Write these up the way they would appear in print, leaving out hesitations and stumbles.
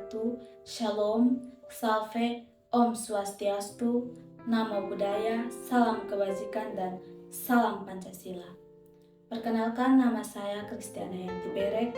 wabarakatuh. Shalom, salve, Om Swastiastu, Namo Buddhaya, salam kebajikan dan salam Pancasila. Perkenalkan, nama saya Kristiana Yanti Berek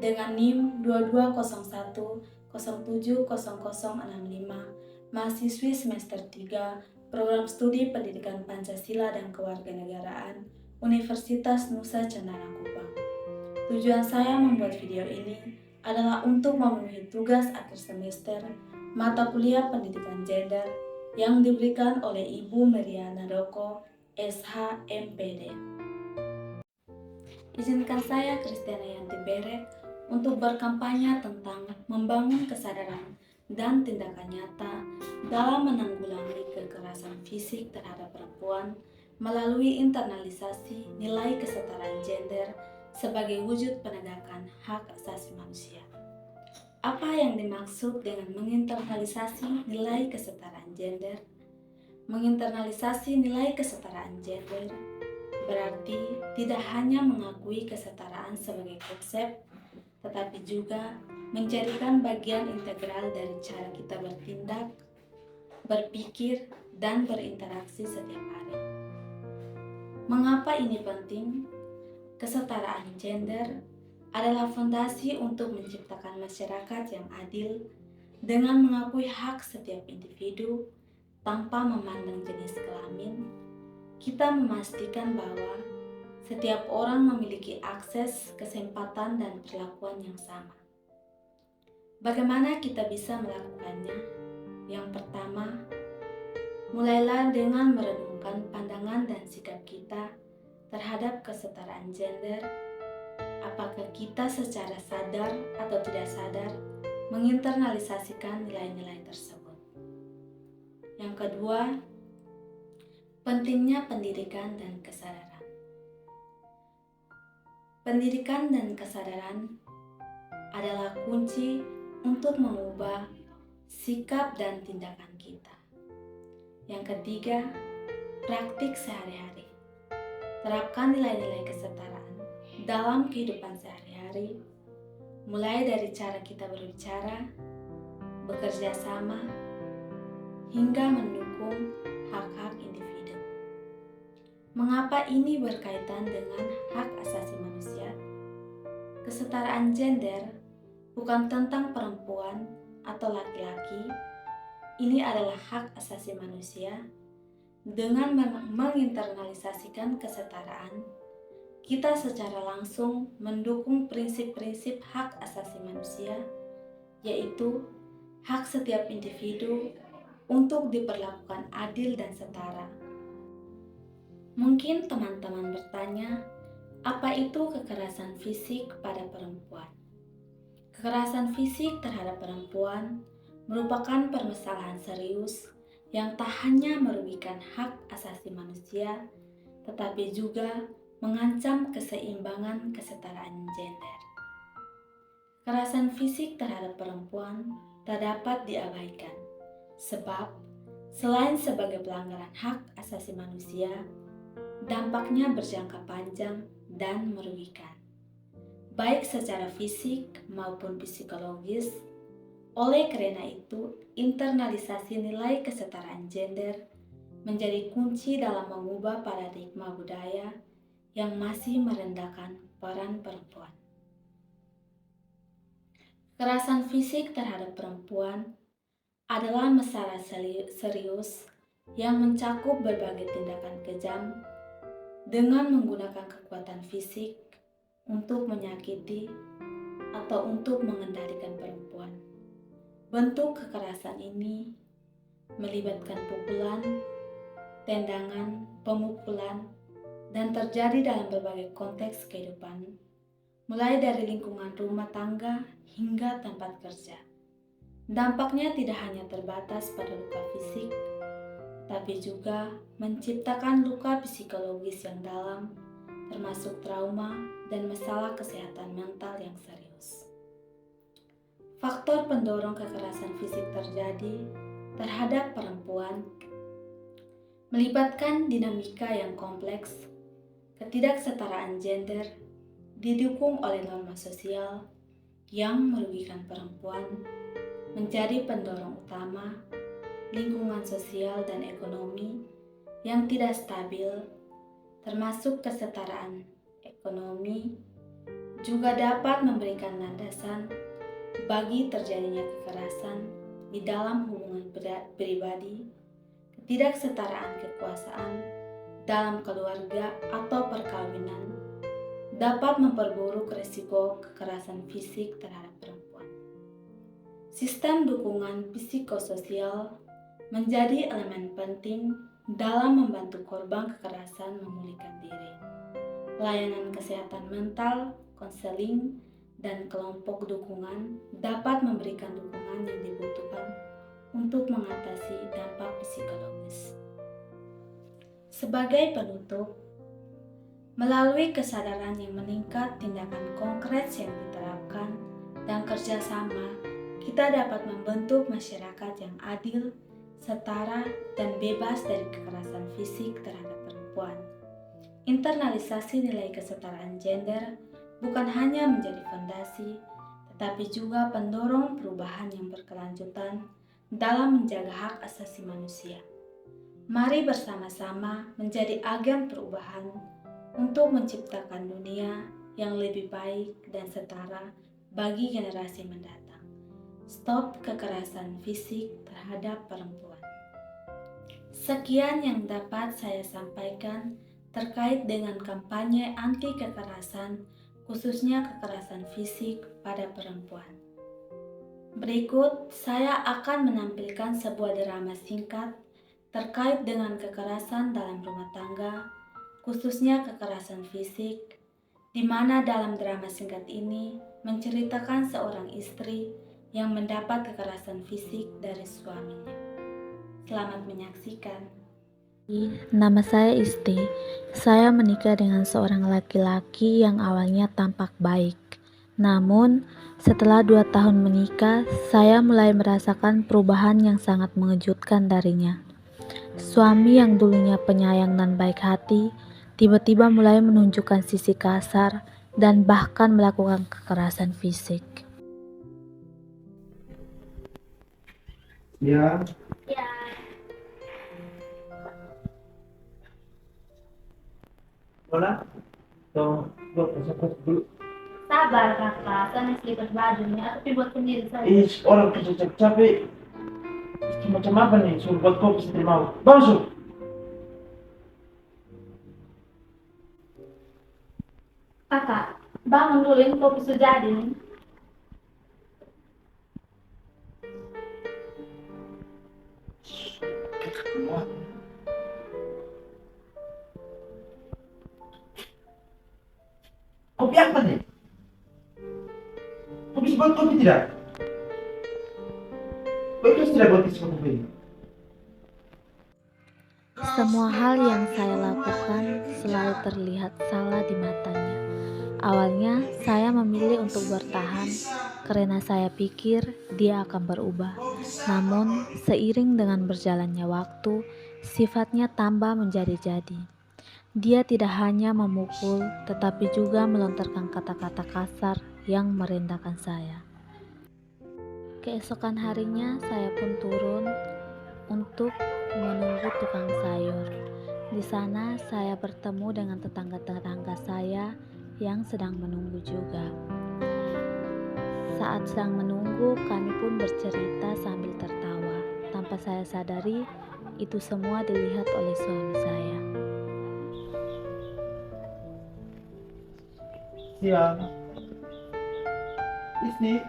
dengan NIM 2201070065, mahasiswi semester 3, Program Studi Pendidikan Pancasila dan Kewarganegaraan, Universitas Nusa Cendana Kupang. Tujuan saya membuat video ini adalah untuk memenuhi tugas akhir semester mata kuliah pendidikan gender yang diberikan oleh Ibu Meriana Doko, SH, MPD. Izinkan saya, Kristiana Yanti Berek, untuk berkampanye tentang membangun kesadaran dan tindakan nyata dalam menanggulangi kekerasan fisik terhadap perempuan melalui internalisasi nilai kesetaraan gender sebagai wujud penegakan hak asasi manusia. Apa yang dimaksud dengan menginternalisasi nilai kesetaraan gender? Menginternalisasi nilai kesetaraan gender berarti tidak hanya mengakui kesetaraan sebagai konsep, tetapi juga menjadikan bagian integral dari cara kita bertindak, berpikir, dan berinteraksi setiap hari. Mengapa ini penting? Kesetaraan gender adalah fondasi untuk menciptakan masyarakat yang adil dengan mengakui hak setiap individu tanpa memandang jenis kelamin. Kita memastikan bahwa setiap orang memiliki akses, kesempatan, dan perlakuan yang sama. Bagaimana kita bisa melakukannya? Yang pertama, mulailah dengan merenungkan pandangan dan sikap kita terhadap kesetaraan gender. Apakah kita secara sadar atau tidak sadar menginternalisasikan nilai-nilai tersebut? Yang kedua, pentingnya pendidikan dan kesadaran. Pendidikan dan kesadaran adalah kunci untuk mengubah sikap dan tindakan kita. Yang ketiga, praktik sehari-hari. Terapkan nilai-nilai kesetaraan dalam kehidupan sehari-hari, mulai dari cara kita berbicara, bekerja sama, hingga mendukung hak-hak individu. Mengapa ini berkaitan dengan hak asasi manusia? Kesetaraan gender bukan tentang perempuan atau laki-laki. Ini adalah hak asasi manusia. Dengan menginternalisasikan kesetaraan, kita secara langsung mendukung prinsip-prinsip hak asasi manusia, yaitu hak setiap individu untuk diperlakukan adil dan setara. Mungkin teman-teman bertanya, apa itu kekerasan fisik pada perempuan? Kekerasan fisik terhadap perempuan merupakan permasalahan serius yang tak hanya merugikan hak asasi manusia, tetapi juga mengancam keseimbangan kesetaraan gender. Kekerasan fisik terhadap perempuan tak dapat diabaikan, sebab selain sebagai pelanggaran hak asasi manusia, dampaknya berjangka panjang dan merugikan, baik secara fisik maupun psikologis. Oleh karena itu, internalisasi nilai kesetaraan gender menjadi kunci dalam mengubah paradigma budaya yang masih merendahkan peran perempuan. Kekerasan fisik terhadap perempuan adalah masalah serius yang mencakup berbagai tindakan kejam dengan menggunakan kekuatan fisik untuk menyakiti atau untuk mengendalikan perempuan. Bentuk kekerasan ini melibatkan pukulan, tendangan, pemukulan, dan terjadi dalam berbagai konteks kehidupan, mulai dari lingkungan rumah tangga hingga tempat kerja. Dampaknya tidak hanya terbatas pada luka fisik, tapi juga menciptakan luka psikologis yang dalam, termasuk trauma dan masalah kesehatan mental yang serius. Faktor pendorong kekerasan fisik terjadi terhadap perempuan melibatkan dinamika yang kompleks, ketidaksetaraan gender, didukung oleh norma sosial yang merugikan perempuan, menjadi pendorong utama lingkungan sosial dan ekonomi yang tidak stabil, termasuk kesetaraan ekonomi, juga dapat memberikan landasan bagi terjadinya kekerasan di dalam hubungan pribadi, ketidaksetaraan kekuasaan dalam keluarga atau perkawinan dapat memperburuk risiko kekerasan fisik terhadap perempuan. Sistem dukungan psikososial menjadi elemen penting dalam membantu korban kekerasan memulihkan diri. Layanan kesehatan mental, konseling, dan kelompok dukungan dapat memberikan dukungan yang dibutuhkan untuk mengatasi dampak psikologis. Sebagai penutup, melalui kesadaran yang meningkat, tindakan konkret yang diterapkan, dan kerjasama, kita dapat membentuk masyarakat yang adil, setara, dan bebas dari kekerasan fisik terhadap perempuan. Internalisasi nilai kesetaraan gender bukan hanya menjadi fondasi, tetapi juga pendorong perubahan yang berkelanjutan dalam menjaga hak asasi manusia. Mari bersama-sama menjadi agen perubahan untuk menciptakan dunia yang lebih baik dan setara bagi generasi mendatang. Stop kekerasan fisik terhadap perempuan. Sekian yang dapat saya sampaikan terkait dengan kampanye anti kekerasan, khususnya kekerasan fisik pada perempuan. Berikut saya akan menampilkan sebuah drama singkat terkait dengan kekerasan dalam rumah tangga, khususnya kekerasan fisik, di mana dalam drama singkat ini menceritakan seorang istri yang mendapat kekerasan fisik dari suaminya. Selamat menyaksikan. Nama saya Isti. Saya menikah dengan seorang laki-laki yang awalnya tampak baik. Namun, setelah 2 tahun menikah, saya mulai merasakan perubahan yang sangat mengejutkan darinya. Suami yang dulunya penyayang dan baik hati, tiba-tiba mulai menunjukkan sisi kasar dan bahkan melakukan kekerasan fisik. Ya. Hola. Dulu. Sabar kakak, saya masih lipat bajunya, tapi buat sendiri saja. Orang kerja capek-capek. Macam apa nih? Suruh buat kopi sendiri mau. Bangsu. Kakak, bangun dulu, ini kopi sudah jadi nih. Kopi apa nih? Kau bisa buat kopi tidak? Kau ikhlas tidak buat kopi? Semua hal yang saya lakukan selalu terlihat salah di matanya. Awalnya saya memilih untuk bertahan karena saya pikir dia akan berubah. Namun seiring dengan berjalannya waktu, sifatnya tambah menjadi-jadi. Dia tidak hanya memukul, tetapi juga melontarkan kata-kata kasar yang merendahkan saya. Keesokan harinya saya pun turun untuk menunggu tukang sayur. Di sana saya bertemu dengan tetangga-tetangga saya yang sedang menunggu juga. Saat sedang menunggu, kami pun bercerita sambil tertawa. Tanpa saya sadari, itu semua dilihat oleh suami saya. Siang. Isti.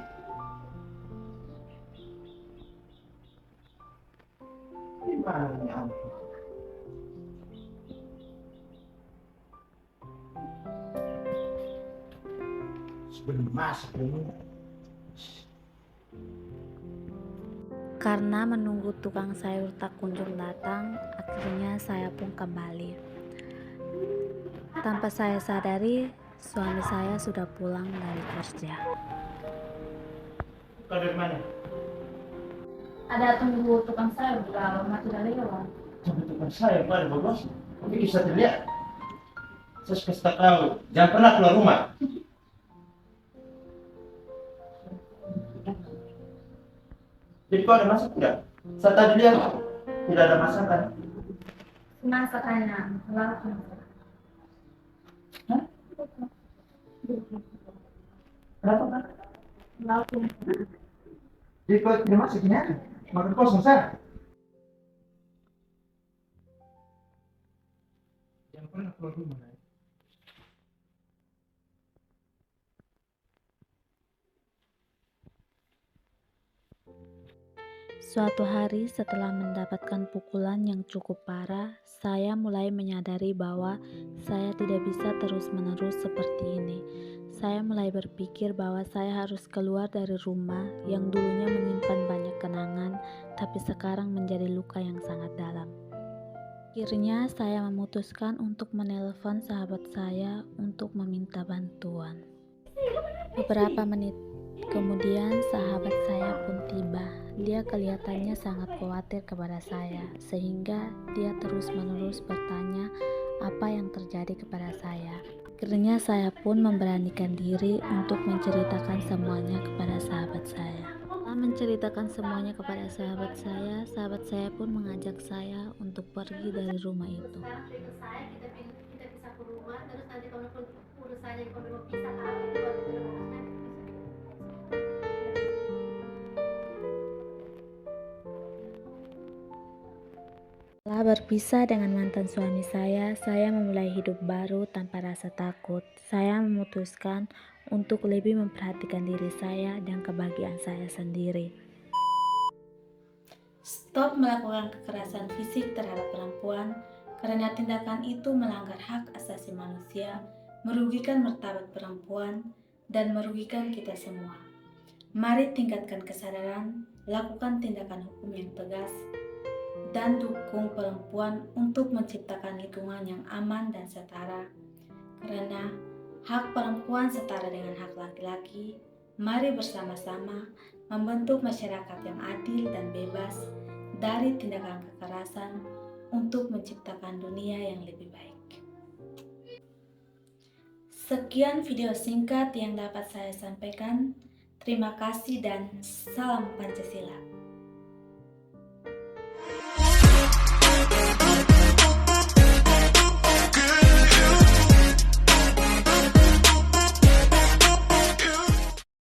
Gimana nih ampun? Sebelum masak dulu. Karena menunggu tukang sayur tak kunjung datang, akhirnya saya pun kembali. Tanpa saya sadari, suami saya sudah pulang dari kerja. Kau dari mana? Ada tunggu tukang sayur di dalam, sudah lewat. Sampai tukang saya mana bagus? Kau bisa terlihat. Saya kasih tahu, jangan pernah keluar rumah. Jadi kau ada masak tidak? Saya tadi lihat tidak ada masakan. Masakannya lauk. Hah? Kenapa kan? Lauk. Jadi kau tidak masak ini aja. Makan kosong saya. Jangan pernah keluar rumah. Ya. Suatu hari setelah mendapatkan pukulan yang cukup parah, saya mulai menyadari bahwa saya tidak bisa terus-menerus seperti ini. Saya mulai berpikir bahwa saya harus keluar dari rumah yang dulunya menyimpan banyak kenangan, tapi sekarang menjadi luka yang sangat dalam. Akhirnya saya memutuskan untuk menelpon sahabat saya untuk meminta bantuan. Beberapa menit kemudian sahabat saya pun tiba. Dia kelihatannya sangat khawatir kepada saya, sehingga dia terus-menerus bertanya apa yang terjadi kepada saya. Akhirnya saya pun memberanikan diri untuk menceritakan semuanya kepada sahabat saya. Setelah menceritakan semuanya kepada sahabat saya pun mengajak saya untuk pergi dari rumah itu. Sekarang ikut saya, kita bisa ke rumah, terus nanti kalau urusannya kalau belum bisa kami baru terus. Setelah berpisah dengan mantan suami saya memulai hidup baru tanpa rasa takut. Saya memutuskan untuk lebih memperhatikan diri saya dan kebahagiaan saya sendiri. Stop melakukan kekerasan fisik terhadap perempuan karena tindakan itu melanggar hak asasi manusia, merugikan martabat perempuan, dan merugikan kita semua. Mari tingkatkan kesadaran, lakukan tindakan hukum yang tegas, dan dukung perempuan untuk menciptakan lingkungan yang aman dan setara. Karena hak perempuan setara dengan hak laki-laki, mari bersama-sama membentuk masyarakat yang adil dan bebas dari tindakan kekerasan untuk menciptakan dunia yang lebih baik. Sekian video singkat yang dapat saya sampaikan. Terima kasih dan salam Pancasila.